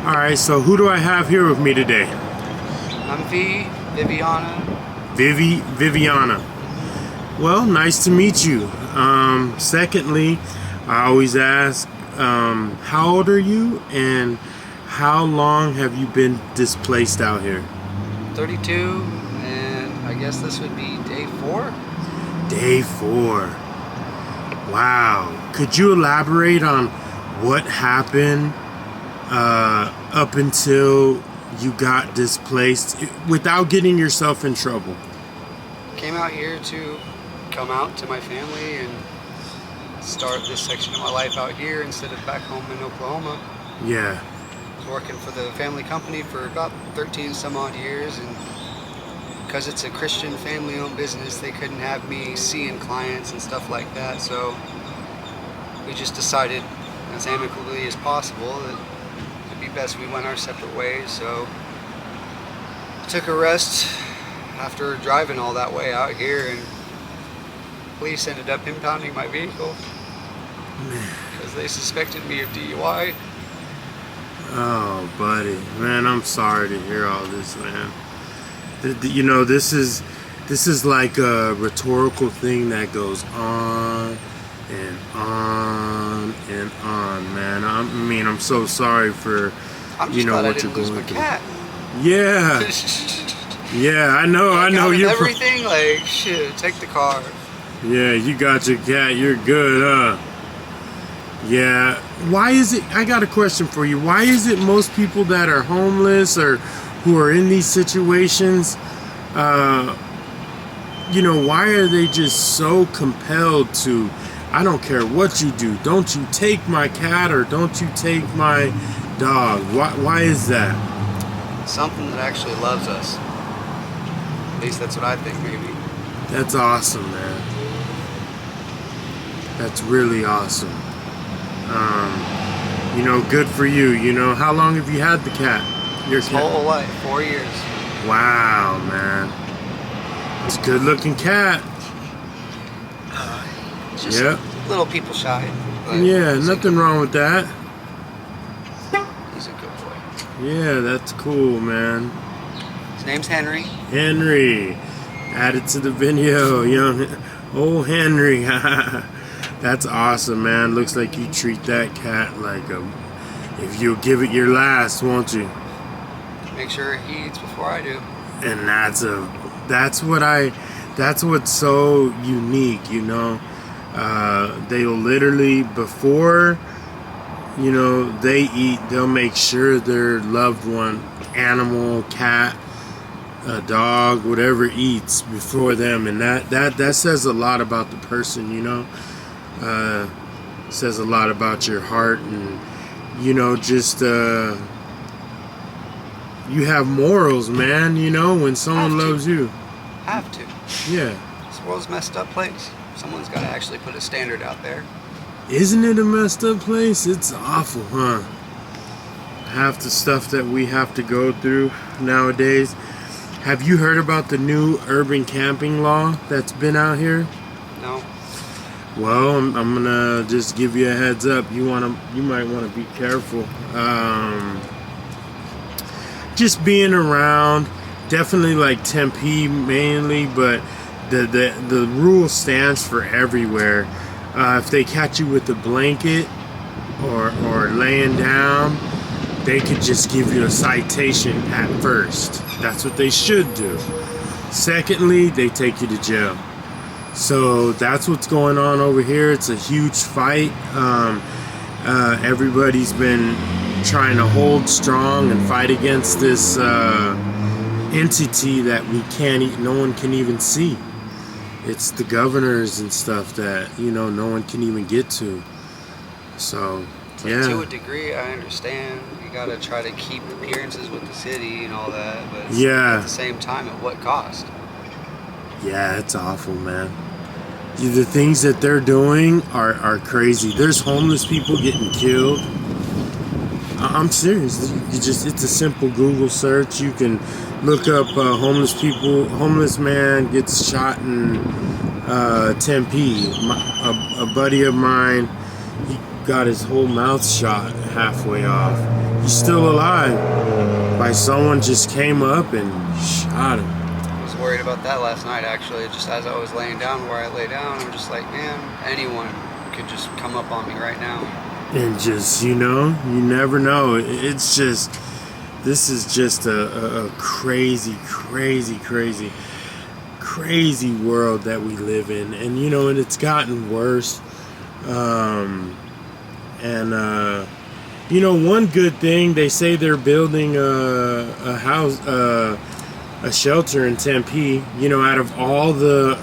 Alright, so who do I have here with me today? I'm Viviana. Viviana. Well, nice to meet you. Secondly, I always ask, how old are you and how long have you been displaced out here? 32, and I guess this would be day 4? Day 4. Wow. Could you elaborate on what happened up until you got displaced without getting yourself in trouble? Came out here to come out to my family and start this section of my life out here instead of back home in Oklahoma. Yeah. I was working for the family company for about 13 some odd years, and because it's a Christian family-owned business, they couldn't have me seeing clients and stuff like that, so we just decided as amicably as possible that it'd be best we went our separate ways. So I took a rest after driving all that way out here, and police ended up impounding my vehicle because they suspected me of DUI. Oh, buddy, man, I'm sorry to hear all this, man. You know, this is like a rhetorical thing that goes on and on and on, man. I mean, I'm so sorry for you know what you're going through. Yeah. Yeah, I know you're everything like shit. Take the car. Yeah, you got your cat. You're good, huh? Yeah. Why is it? I got a question for you. Why is it most people that are homeless or who are in these situations, you know, why are they just so compelled to? I don't care what you do. Don't you take my cat or don't you take my dog? Why is that? Something that actually loves us. At least that's what I think, maybe. That's awesome, man. That's really awesome. You know, good for you. You know, how long have you had the cat? Your whole life, 4 years. Wow, man. It's a good-looking cat. Just a little people shy. Yeah, nothing wrong with that. He's a good boy. Yeah, that's cool, man. His name's Henry. Henry. Added to the video, young old Henry. That's awesome, man. Looks like you treat that cat like if you'll give it your last, won't you? Make sure he eats before I do. And that's what's so unique, you know. They'll literally, before, you know, they eat, they'll make sure their loved one, animal, cat, a dog, whatever, eats before them. And that says a lot about the person, you know. Says a lot about your heart, and you know, just you have morals, man. You know, when someone loves you, have to. Yeah. This world's a messed up place. Someone's got to actually put a standard out there. Isn't it a messed up place? It's awful, huh? Half the stuff that we have to go through nowadays. Have you heard about the new urban camping law that's been out here? No. Well, I'm gonna just give you a heads up. You might want to be careful. Just being around, definitely like Tempe mainly, but the rule stands for everywhere. If they catch you with a blanket or laying down, they could just give you a citation at first. That's what they should do. Secondly, they take you to jail. So that's what's going on over here. It's a huge fight. Everybody's been trying to hold strong and fight against this entity that no one can even see. It's the governors and stuff that, you know, no one can even get to. So, yeah. To a degree, I understand. You gotta try to keep appearances with the city and all that, but yeah, at the same time, at what cost? Yeah, it's awful, man. The things that they're doing are crazy. There's homeless people getting killed. I'm serious. It's a simple Google search. You can look up homeless man gets shot in Tempe. A buddy of mine, he got his whole mouth shot halfway off. He's still alive. Like someone just came up and shot him. I was worried about that last night, actually. Just as I was laying down where I lay down, I'm just like, man, anyone could just come up on me right now. And just, you know, you never know. It's just, this is just a crazy, crazy, crazy, crazy world that we live in. And, you know, and it's gotten worse. You know, one good thing, they say they're building a house, a shelter in Tempe. You know, out of all the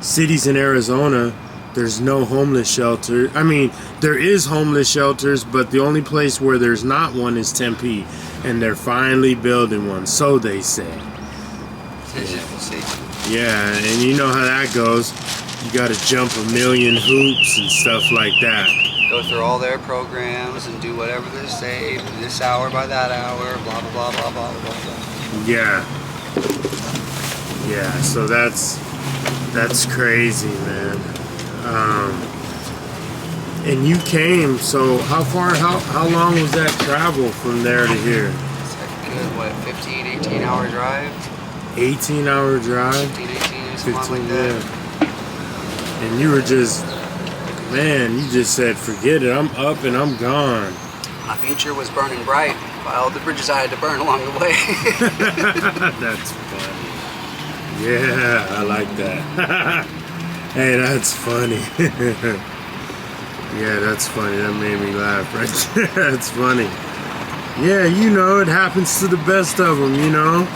cities in Arizona, there's no homeless shelter. I mean, there is homeless shelters, but the only place where there's not one is Tempe, and they're finally building one, so they say. Yeah, and you know how that goes. You got to jump a million hoops and stuff like that. Go through all their programs and do whatever they say, this hour by that hour, blah, blah, blah, blah, blah, blah, blah. Yeah. Yeah, so that's crazy, man. And you came, so how long was that travel from there to here? It's like a good, 15, 18-hour drive? 18-hour drive? 15, 18, something like that. Yeah. And you were just, man, you just said, forget it, I'm up and I'm gone. My future was burning bright by all the bridges I had to burn along the way. That's funny. Yeah, I like that. Hey, that's funny. Yeah, that's funny. That made me laugh right there. That's funny. Yeah, you know, it happens to the best of them, you know.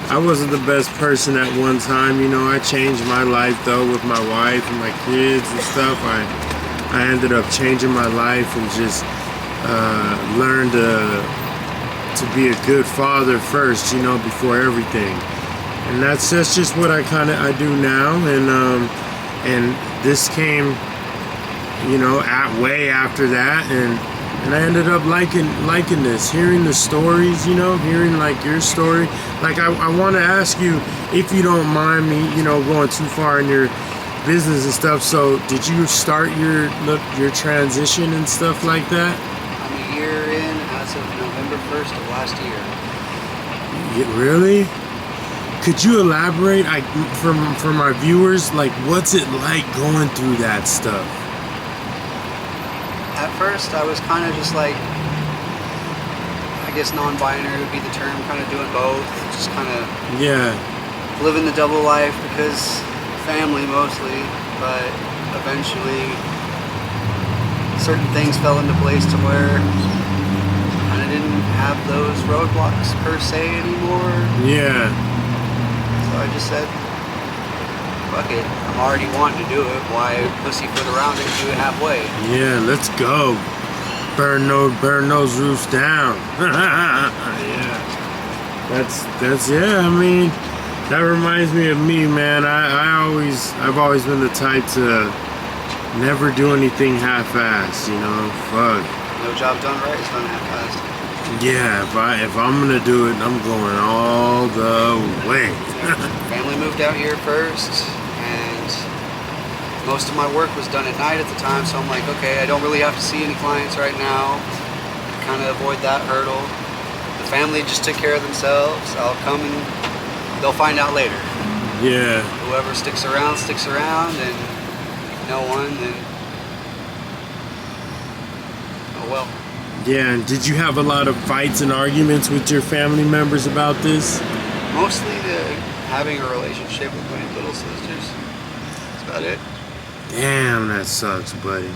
I wasn't the best person at one time, you know. I changed my life, though, with my wife and my kids and stuff. I ended up changing my life and just learned to be a good father first, you know, before everything. And that's just what I do now. And this came, you know, way after that, and I ended up liking this, hearing the stories, you know, hearing like your story. Like I want to ask you, if you don't mind me, you know, going too far in your business and stuff. So did you start your transition and stuff like that? I'm a year in as of November 1st of last year. Really? Could you elaborate, for my viewers, like what's it like going through that stuff? At first, I was kind of just like, I guess non-binary would be the term, kind of doing both, just kind of living the double life because family mostly, but eventually certain things fell into place to where I didn't have those roadblocks per se anymore. Yeah. So I just said, fuck it, I'm already wanting to do it, why pussyfoot around and do it halfway? Yeah, let's go. Burn those roofs down. Yeah. That's yeah, I mean, that reminds me of me, man. I've always been the type to never do anything half-assed, you know. Fuck. No job done right is done half-assed. Yeah, if I'm gonna do it, I'm going all the way. Family moved out here first, and most of my work was done at night at the time, so I'm like, okay, I don't really have to see any clients right now. Kind of avoid that hurdle. The family just took care of themselves. I'll come and they'll find out later. Yeah. Whoever sticks around, and no one, then oh well. Yeah, and did you have a lot of fights and arguments with your family members about this? Mostly having a relationship with my little sisters. That's about it. Damn, that sucks, buddy.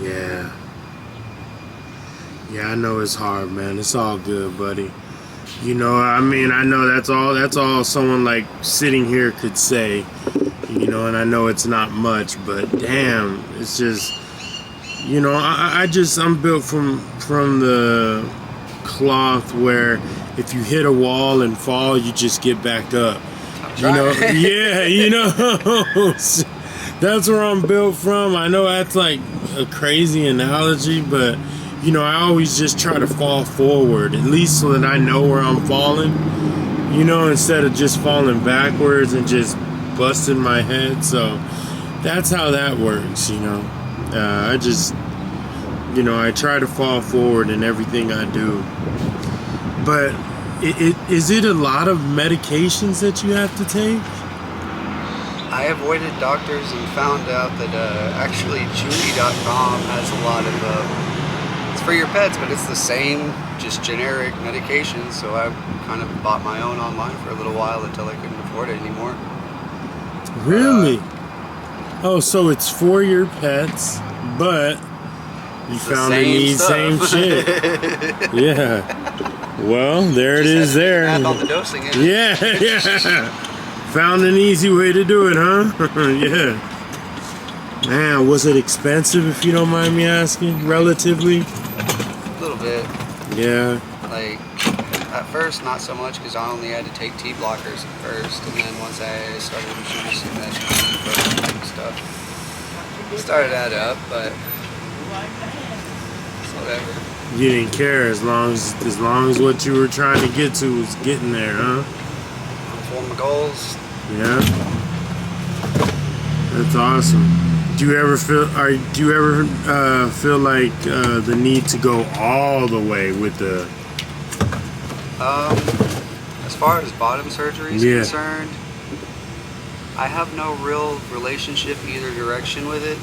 Yeah. Yeah, I know it's hard, man. It's all good, buddy. You know, I mean, I know that's all someone like sitting here could say. You know, and I know it's not much, but damn, it's just, you know, I'm built from the cloth where if you hit a wall and fall, you just get back up. You know, yeah, you know, that's where I'm built from. I know that's like a crazy analogy, but you know, I always just try to fall forward, at least so that I know where I'm falling, you know, instead of just falling backwards and just busting my head. So that's how that works, you know. You know, I try to fall forward in everything I do. But is it a lot of medications that you have to take? I avoided doctors and found out that actually Chewy.com has a lot of, it's for your pets, but it's the same, just generic medications. So I kind of bought my own online for a little while until I couldn't afford it anymore. Really? Oh, so it's for your pets, but you found it needs same shit. Yeah. Well, there it is there. On the dosing. Yeah, yeah. Found an easy way to do it, huh? Yeah. Man, was it expensive, if you don't mind me asking? Relatively? A little bit. Yeah. Like, at first, not so much, because I only had to take T blockers at first, and then once I started introducing that stuff, it started to add up, but it's whatever. You didn't care as long as what you were trying to get to was getting there, huh? For my goals. Yeah. That's awesome. Do you ever feel like the need to go all the way with the? As far as bottom surgery is concerned, I have no real relationship either direction with it.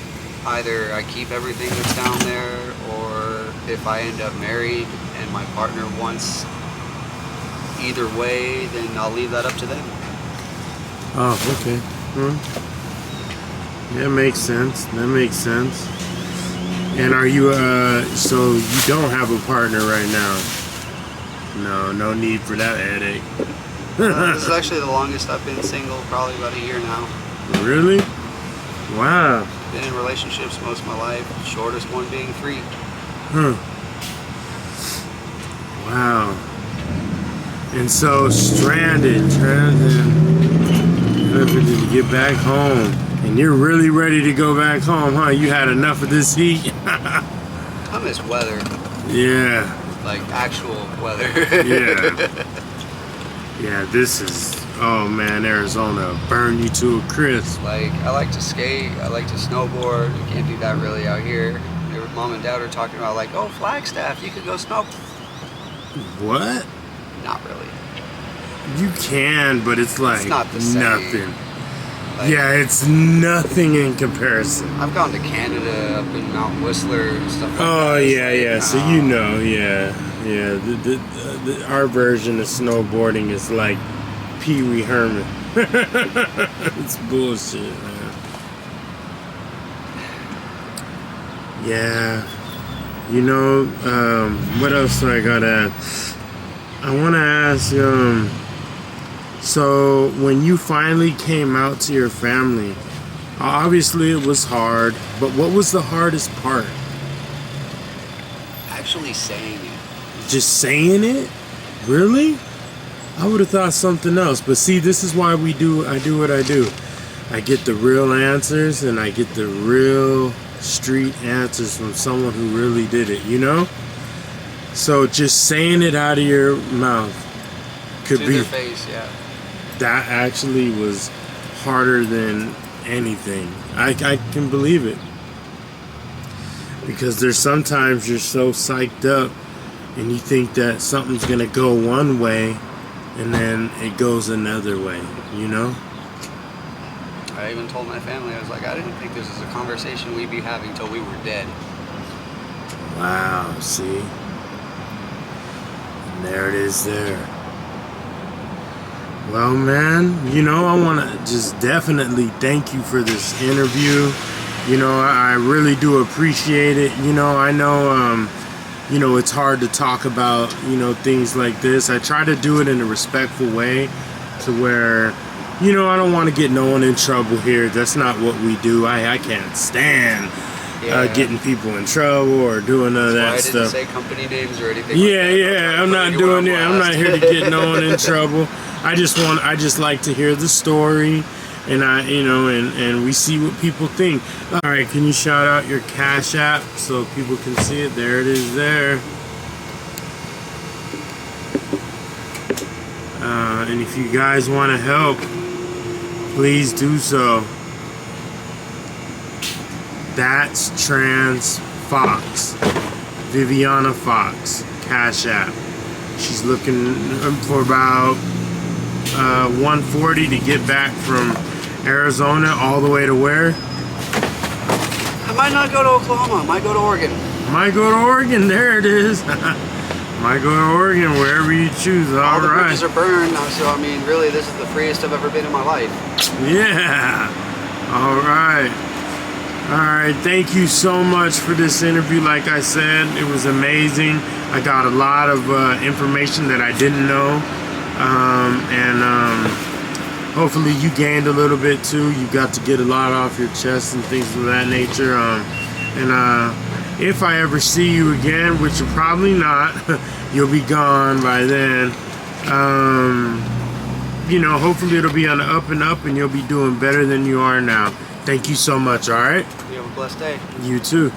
Either I keep everything that's down there, or if I end up married and my partner wants either way, then I'll leave that up to them. Oh, okay. That makes sense. That makes sense. And are you, so you don't have a partner right now? No need for that headache. This is actually the longest I've been single, probably about a year now. Really? Wow. Been in relationships most of my life, shortest one being 3. Wow. And so stranded, ready to get back home. And you're really ready to go back home, huh? You had enough of this heat? I miss weather. Yeah. Like actual weather. Yeah. Yeah, this is, oh man, Arizona burn you to a crisp. Like, I like to skate, I like to snowboard. You can't do that really out here. Mom and Dad are talking about like, oh, Flagstaff, you could go snow. What? Not really. You can, but it's like not the same. Nothing. Like, yeah, it's nothing in comparison. I've gone to Canada, up in Mount Whistler and stuff like that. Oh, yeah. So you know, yeah. Our version of snowboarding is like Pee Wee Herman. It's bullshit, man. Yeah. You know, what else do I gotta ask? I want to ask, so when you finally came out to your family, obviously it was hard, but what was the hardest part? Actually saying it. Just saying it? Really? I would have thought something else, but see, this is why I do what I do. I get the real answers, and I get the real street answers from someone who really did it, you know? So just saying it out of your mouth could be to their face, yeah. That actually was harder than anything. I can believe it. Because there's sometimes you're so psyched up and you think that something's gonna go one way and then it goes another way, you know? I even told my family, I was like, I didn't think this was a conversation we'd be having till we were dead. Wow, see? And there it is there. Well, man, you know, I want to just definitely thank you for this interview. You know, I really do appreciate it. You know, I know, you know, it's hard to talk about, you know, things like this. I try to do it in a respectful way to where, you know, I don't want to get no one in trouble here. That's not what we do. I can't stand getting people in trouble or doing none of that stuff. I didn't say company names or anything. Yeah, I'm not doing it. I'm not here to get no one in trouble. I just like to hear the story, and and we see what people think. All right, can you shout out your Cash App so people can see it? There it is there. And if you guys want to help, please do so. That's Transfox. Fox. Viviana Fox. Cashapp. She's looking for about 140 to get back from Arizona all the way to where? I might not go to Oklahoma. I might go to Oregon. Might go to Oregon. There it is. Might go to Oregon, wherever you choose. All the right. bridges are burned, so I mean, really, this is the freest I've ever been in my life. Yeah. All right. All right. Thank you so much for this interview. Like I said, it was amazing. I got a lot of information that I didn't know. Hopefully you gained a little bit too. You got to get a lot off your chest and things of that nature. If I ever see you again, which you're probably not, you'll be gone by then. You know, hopefully it'll be on the up and up and you'll be doing better than you are now. Thank you so much, all right? You have a blessed day. You too.